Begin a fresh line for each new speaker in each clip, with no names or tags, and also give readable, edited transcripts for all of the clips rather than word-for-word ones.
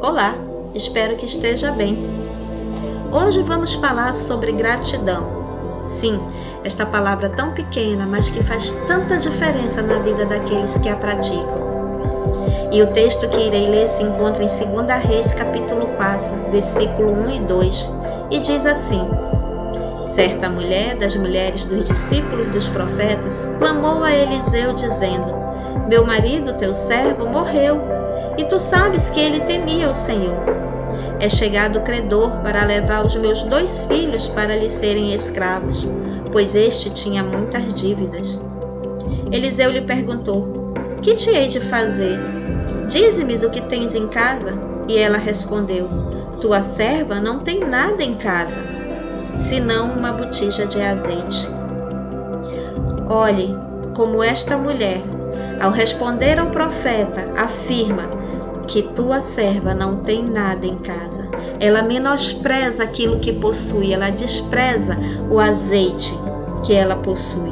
Olá, espero que esteja bem. Hoje vamos falar sobre gratidão. Sim, esta palavra tão pequena, mas que faz tanta diferença na vida daqueles que a praticam. E o texto que irei ler se encontra em 2 Reis, capítulo 4, versículo 1 e 2, e diz assim: Certa mulher das mulheres dos discípulos dos profetas clamou a Eliseu dizendo: Meu marido, teu servo, morreu, e tu sabes que ele temia o Senhor. É chegado o credor para levar os meus 2 filhos para lhe serem escravos, pois este tinha muitas dívidas. Eliseu lhe perguntou: Que te hei de fazer? Dize-me o que tens em casa. E ela respondeu: Tua serva não tem nada em casa, senão uma botija de azeite. Olhe como esta mulher, ao responder ao profeta, afirma que tua serva não tem nada em casa. Ela menospreza aquilo que possui, ela despreza o azeite que ela possui.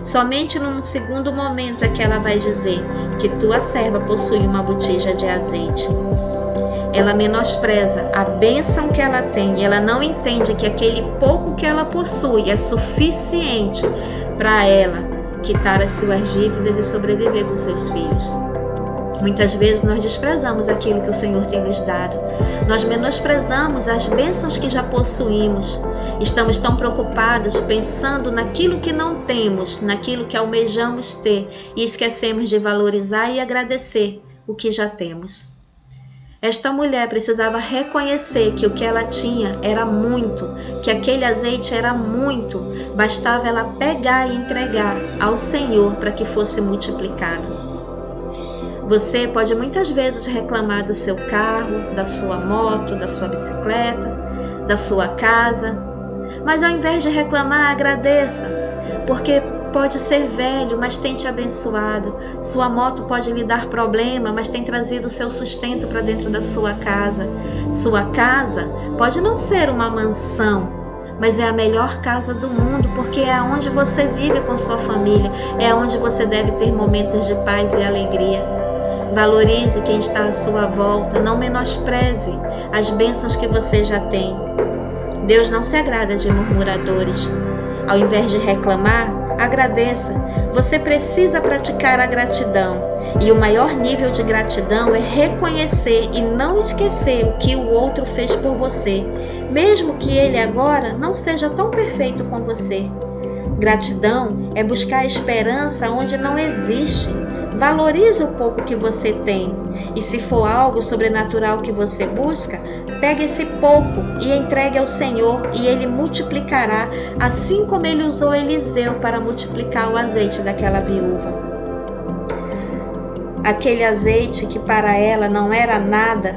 Somente num segundo momento é que ela vai dizer que tua serva possui uma botija de azeite. Ela menospreza a bênção que ela tem e ela não entende que aquele pouco que ela possui é suficiente para ela quitar as suas dívidas e sobreviver com seus filhos. Muitas vezes nós desprezamos aquilo que o Senhor tem nos dado. Nós menosprezamos as bênçãos que já possuímos. Estamos tão preocupados pensando naquilo que não temos, naquilo que almejamos ter, e esquecemos de valorizar e agradecer o que já temos. Esta mulher precisava reconhecer que o que ela tinha era muito, que aquele azeite era muito, bastava ela pegar e entregar ao Senhor para que fosse multiplicado. Você pode muitas vezes reclamar do seu carro, da sua moto, da sua bicicleta, da sua casa, mas ao invés de reclamar, agradeça, porque pode ser velho, mas tem te abençoado. Sua moto pode lhe dar problema, mas tem trazido o seu sustento para dentro da sua casa. Sua casa pode não ser uma mansão, mas é a melhor casa do mundo, porque é onde você vive com sua família, é onde você deve ter momentos de paz e alegria. Valorize quem está à sua volta, não menospreze as bênçãos que você já tem. Deus não se agrada de murmuradores. Ao invés de reclamar, agradeça. Você precisa praticar a gratidão. E o maior nível de gratidão é reconhecer e não esquecer o que o outro fez por você, mesmo que ele agora não seja tão perfeito com você. Gratidão é buscar esperança onde não existe. Valorize o pouco que você tem. E se for algo sobrenatural que você busca, pegue esse pouco e entregue ao Senhor, e Ele multiplicará, assim como Ele usou Eliseu para multiplicar o azeite daquela viúva. Aquele azeite que para ela não era nada,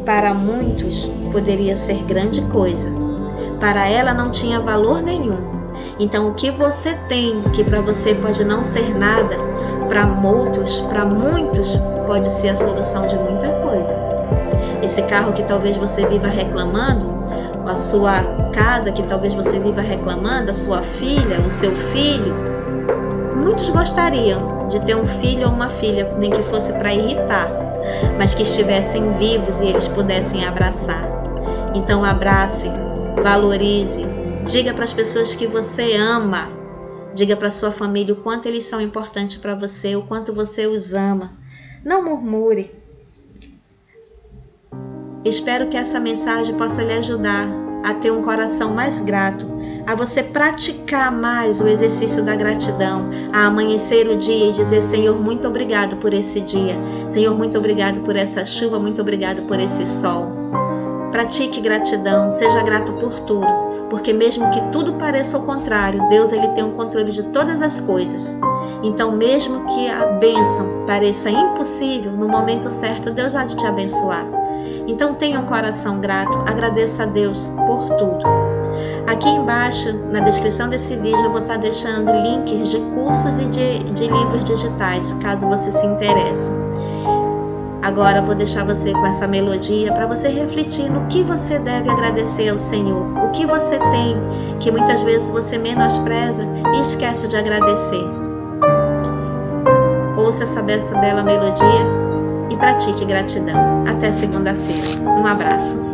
para muitos poderia ser grande coisa. Para ela não tinha valor nenhum. Então o que você tem, que para você pode não ser nada, para muitos, pode ser a solução de muita coisa. Esse carro que talvez você viva reclamando, a sua casa que talvez você viva reclamando, a sua filha, o seu filho. Muitos gostariam de ter um filho ou uma filha, nem que fosse para irritar, mas que estivessem vivos e eles pudessem abraçar. Então abrace, valorize, diga para as pessoas que você ama. Diga para sua família o quanto eles são importantes para você, o quanto você os ama. Não murmure. Espero que essa mensagem possa lhe ajudar a ter um coração mais grato, a você praticar mais o exercício da gratidão, a amanhecer o dia e dizer: Senhor, muito obrigado por esse dia. Senhor, muito obrigado por essa chuva, muito obrigado por esse sol. Pratique gratidão, seja grato por tudo, porque mesmo que tudo pareça o contrário, Deus ele tem o controle de todas as coisas. Então, mesmo que a bênção pareça impossível, no momento certo, Deus vai te abençoar. Então, tenha um coração grato, agradeça a Deus por tudo. Aqui embaixo, na descrição desse vídeo, eu vou estar deixando links de cursos e de livros digitais, caso você se interesse. Agora eu vou deixar você com essa melodia para você refletir no que você deve agradecer ao Senhor. O que você tem que muitas vezes você menospreza e esquece de agradecer. Ouça essa bela melodia e pratique gratidão. Até segunda-feira. Um abraço.